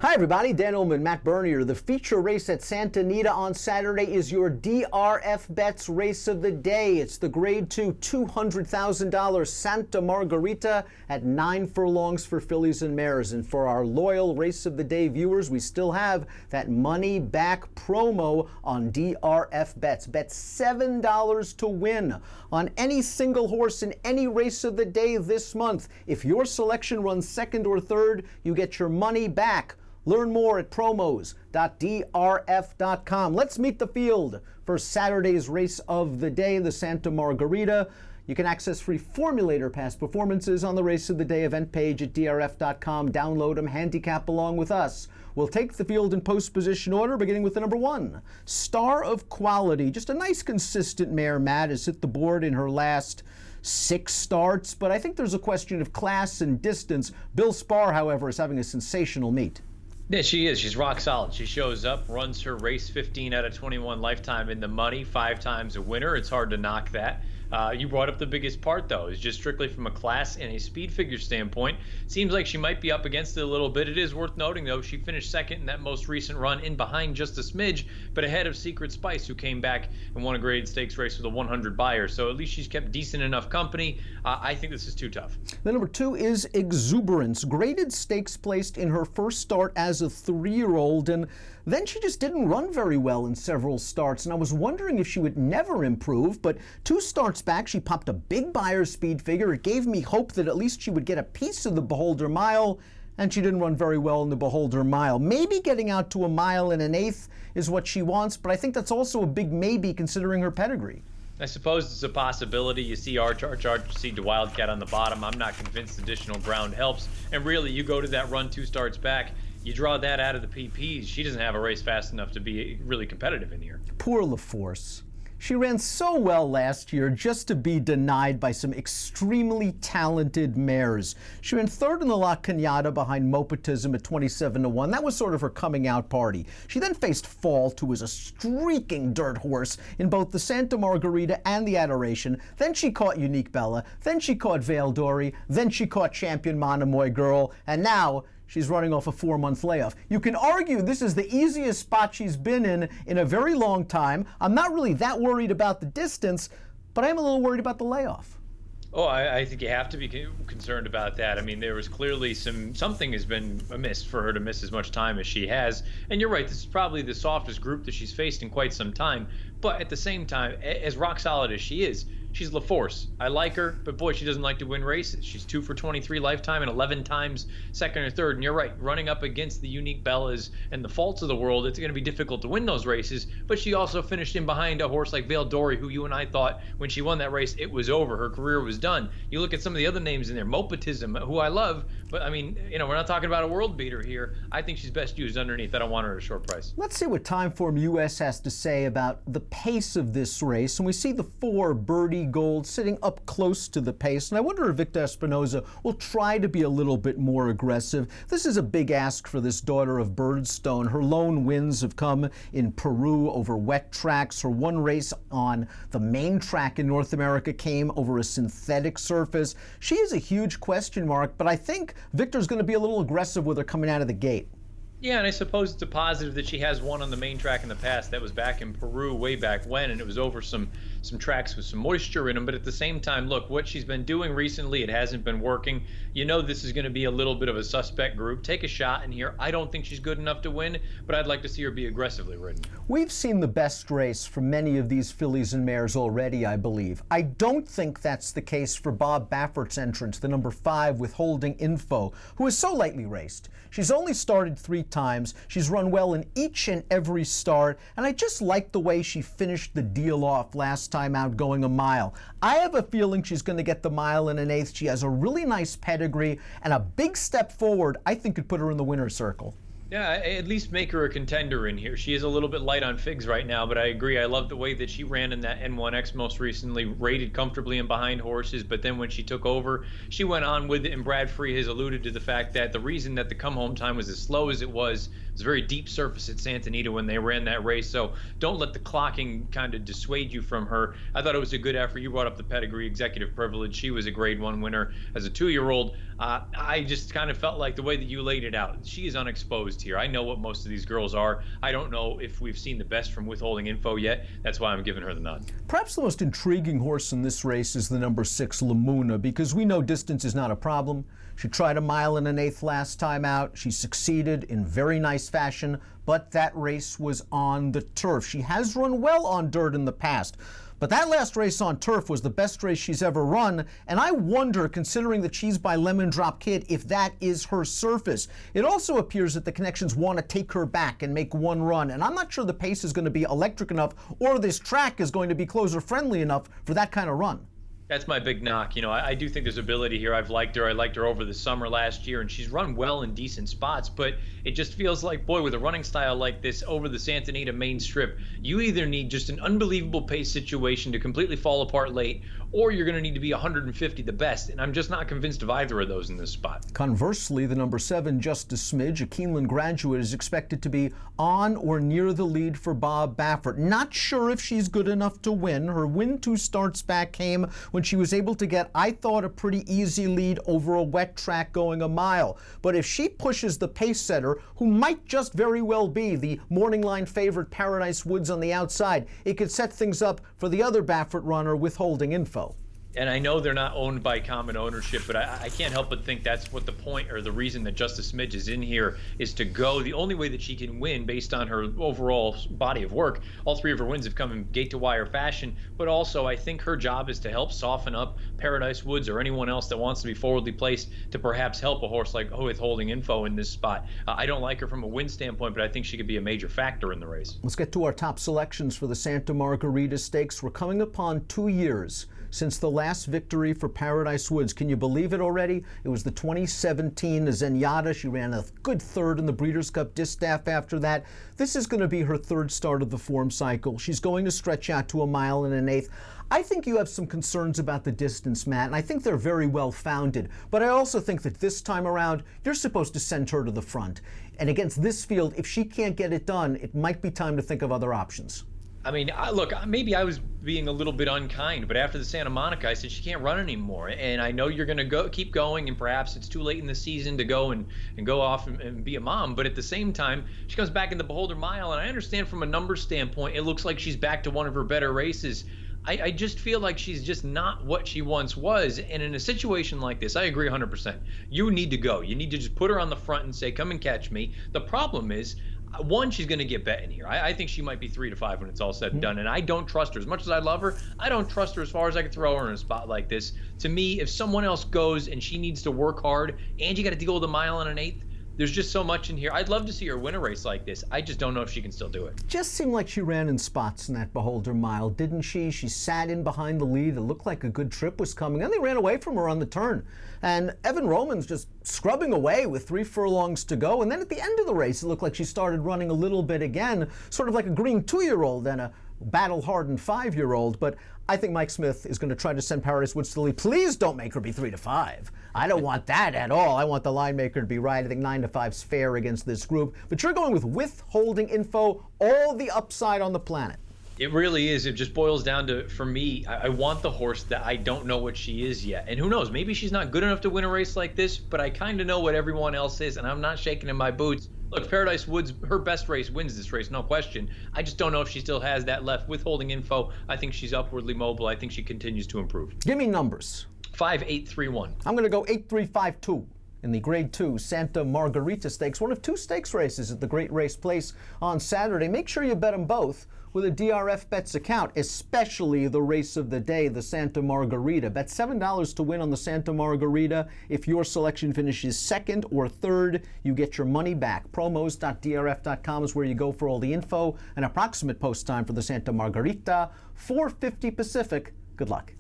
Hi everybody, Dan Illman, Matt Bernier. The feature race at Santa Anita on Saturday is your DRFBets race of the day. It's the Grade 2 $200,000 Santa Margarita at 9 furlongs for fillies and mares. And for our loyal race of the day viewers, we still have that money back promo on DRFBets. Bet $7 to win on any single horse in any race of the day this month. If your selection runs second or third, you get your money back. Learn more at promos.drf.com. Let's meet the field for Saturday's race of the day, the Santa Margarita. You can access free Formulator past performances on the Race of the Day event page at drf.com. Download them, handicap along with us. We'll take the field in post position order, beginning with the number 1. Star of Quality. Just a nice, consistent mare. Matt has hit the board in her last 6 starts, but I think there's a question of class and distance. Bill Spar, however, is having a sensational meet. Yeah, she is. She's rock solid. She shows up, runs her race 15 out of 21 lifetime in the money, 5 times a winner. It's hard to knock that. You brought up the biggest part, though, is just strictly from a class and a speed figure standpoint. Seems like she might be up against it a little bit. It is worth noting, though, she finished second in that most recent run, in behind just a smidge, but ahead of Secret Spice, who came back and won a graded stakes race with a 100 buyer. So at least she's kept decent enough company. I think this is too tough. The number 2 is Exuberance. Graded stakes placed in her first start as a 3-year-old, and then she just didn't run very well in several starts, and I was wondering if she would never improve, but 2 starts back, she popped a big buyer speed figure. It gave me hope that at least she would get a piece of the Beholder Mile, and she didn't run very well in the Beholder Mile. Maybe getting out to a 1 1/8 is what she wants, but I think that's also a big maybe considering her pedigree. I suppose it's a possibility. You see Arch, see the Wildcat on the bottom. I'm not convinced additional ground helps. And really, you go to that run 2 starts back, you draw that out of the PPs. She doesn't have a race fast enough to be really competitive in here. Poor LaForce. She ran so well last year just to be denied by some extremely talented mares. She ran 3rd in the La Cañada behind Mopetism at 27-1. That was sort of her coming out party. She then faced Fault, who was a streaking dirt horse in both the Santa Margarita and the Adoration. Then she caught Unique Bella. Then she caught Vale Dory. Then she caught Champion Monomoy Girl. And now she's running off a 4-month layoff. You can argue this is the easiest spot she's been in a very long time. I'm not really that worried about the distance, but I'm a little worried about the layoff. Oh, I think you have to be concerned about that. I mean, there was clearly something has been amiss for her to miss as much time as she has. And you're right, this is probably the softest group that she's faced in quite some time. But at the same time, as rock solid as she is, she's LaForce. I like her, but boy, she doesn't like to win races. She's 2 for 23 lifetime and 11 times second or third. And you're right, running up against the Unique Bellas and the Faults of the world, it's going to be difficult to win those races. But she also finished in behind a horse like Vale Dory, who you and I thought when she won that race, it was over. Her career was done. You look at some of the other names in there, Mopetism, who I love, but I mean, we're not talking about a world beater here. I think she's best used underneath. I don't want her at a short price. Let's see what Timeform US has to say about the pace of this race. And we see the 4 Birdie Gold sitting up close to the pace. And I wonder if Victor Espinoza will try to be a little bit more aggressive. This is a big ask for this daughter of Birdstone. Her lone wins have come in Peru over wet tracks. Her one race on the main track in North America came over a synthetic surface. She is a huge question mark, but I think Victor's going to be a little aggressive with her coming out of the gate. Yeah, and I suppose it's a positive that she has won on the main track in the past. That was back in Peru way back when, and it was over some tracks with some moisture in them. But at the same time, look, what she's been doing recently, it hasn't been working. You know this is going to be a little bit of a suspect group. Take a shot in here. I don't think she's good enough to win, but I'd like to see her be aggressively ridden. We've seen the best race from many of these fillies and mares already, I believe. I don't think that's the case for Bob Baffert's entrance, the number 5 Withholding Info, who is so lightly raced. She's only started 3 times. She's run well in each and every start, and I just like the way she finished the deal off last time out going a mile. I have a feeling she's going to get the 1 1/8. She has a really nice pedigree, and a big step forward I think could put her in the winner's circle. Yeah, at least make her a contender in here. She is a little bit light on figs right now, but I agree. I love the way that she ran in that N1X most recently, rated comfortably in behind horses, but then when she took over, she went on with it, and Brad Free has alluded to the fact that the reason that the come-home time was as slow as it was a very deep surface at Santa Anita when they ran that race, so don't let the clocking kind of dissuade you from her. I thought it was a good effort. You brought up the pedigree, executive privilege. She was a grade 1 winner as a 2-year-old. I just kind of felt like the way that you laid it out, she is unexposed post here. I know what most of these girls are. I don't know if we've seen the best from Withholding Info yet. That's why I'm giving her the nod. Perhaps the most intriguing horse in this race is the number 6, Lamuna, because we know distance is not a problem. She tried 1 1/8 last time out. She succeeded in very nice fashion, but that race was on the turf. She has run well on dirt in the past, but that last race on turf was the best race she's ever run, and I wonder, considering that she's by Lemon Drop Kid, if that is her surface. It also appears that the connections want to take her back and make one run, and I'm not sure the pace is going to be electric enough or this track is going to be closer friendly enough for that kind of run. That's my big knock. I do think there's ability here. I've liked her. I liked her over the summer last year, and she's run well in decent spots, but it just feels like, boy, with a running style like this over the Santa Anita main strip, you either need just an unbelievable pace situation to completely fall apart late, or you're going to need to be 150 the best, and I'm just not convinced of either of those in this spot. Conversely, the number 7, Just a Smidge, a Keeneland graduate, is expected to be on or near the lead for Bob Baffert. Not sure if she's good enough to win. Her win 2 starts back came when she was able to get, I thought, a pretty easy lead over a wet track going a mile. But if she pushes the pace setter, who might just very well be the morning line favorite Paradise Woods on the outside, it could set things up for the other Baffert runner, Withholding Info. And I know they're not owned by common ownership, but I can't help but think that's what the point or the reason that Just a Smidge is in here is to go. The only way that she can win based on her overall body of work, all 3 of her wins have come in gate-to-wire fashion, but also I think her job is to help soften up Paradise Woods or anyone else that wants to be forwardly placed to perhaps help a horse like Withholding Info in this spot. I don't like her from a win standpoint, but I think she could be a major factor in the race. Let's get to our top selections for the Santa Margarita Stakes. We're coming upon 2 years since the last victory for Paradise Woods. Can you believe it already? It was the 2017 Zenyatta. She ran a good 3rd in the Breeders' Cup Distaff after that. This is going to be her 3rd start of the form cycle. She's going to stretch out to 1 1/8. I think you have some concerns about the distance, Matt, and I think they're very well founded. But I also think that this time around, you're supposed to send her to the front. And against this field, if she can't get it done, it might be time to think of other options. I mean, look, maybe I was being a little bit unkind, but after the Santa Monica, I said she can't run anymore. And I know you're going to keep going, and perhaps it's too late in the season to go and go off and be a mom. But at the same time, she comes back in the Beholder Mile, and I understand from a numbers standpoint, it looks like she's back to one of her better races. I just feel like she's just not what she once was. And in a situation like this, I agree 100%. You need to go. You need to just put her on the front and say, come and catch me. The problem is, one, she's going to get bet in here. I think she might be 3 to 5 when it's all said and done, and I don't trust her. As much as I love her, I don't trust her as far as I could throw her in a spot like this. To me, if someone else goes and she needs to work hard, and you got to deal with 1 1/8, there's just so much in here. I'd love to see her win a race like this. I just don't know if she can still do it. Just seemed like she ran in spots in that Beholder Mile, didn't she? She sat in behind the lead. It looked like a good trip was coming. And they ran away from her on the turn. And Evan Roman's just scrubbing away with 3 furlongs to go. And then at the end of the race, it looked like she started running a little bit again, sort of like a green 2-year-old and a battle-hardened 5-year-old. But I think Mike Smith is going to try to send Paradise Woods to the lead. Please don't make her be 3 to 5. I don't want that at all. I want the line maker to be right. I think 9 to 5's fair against this group. But you're going with Withholding Info, all the upside on the planet. It really is. It just boils down to, for me, I want the horse that I don't know what she is yet. And who knows, maybe she's not good enough to win a race like this, but I kind of know what everyone else is, and I'm not shaking in my boots. Look, Paradise Woods, her best race wins this race, no question. I just don't know if she still has that left. Withholding Info, I think she's upwardly mobile. I think she continues to improve. Give me numbers. 5, 8, 3, 1. I'm going to go 8, 3, 5, 2. In the Grade 2 Santa Margarita Stakes, one of 2 stakes races at the Great Race Place on Saturday. Make sure you bet them both with a DRFBets account, especially the race of the day, the Santa Margarita. Bet $7 to win on the Santa Margarita. If your selection finishes 2nd or 3rd, you get your money back. Promos.drf.com is where you go for all the info. An approximate post time for the Santa Margarita, 4:50 Pacific. Good luck.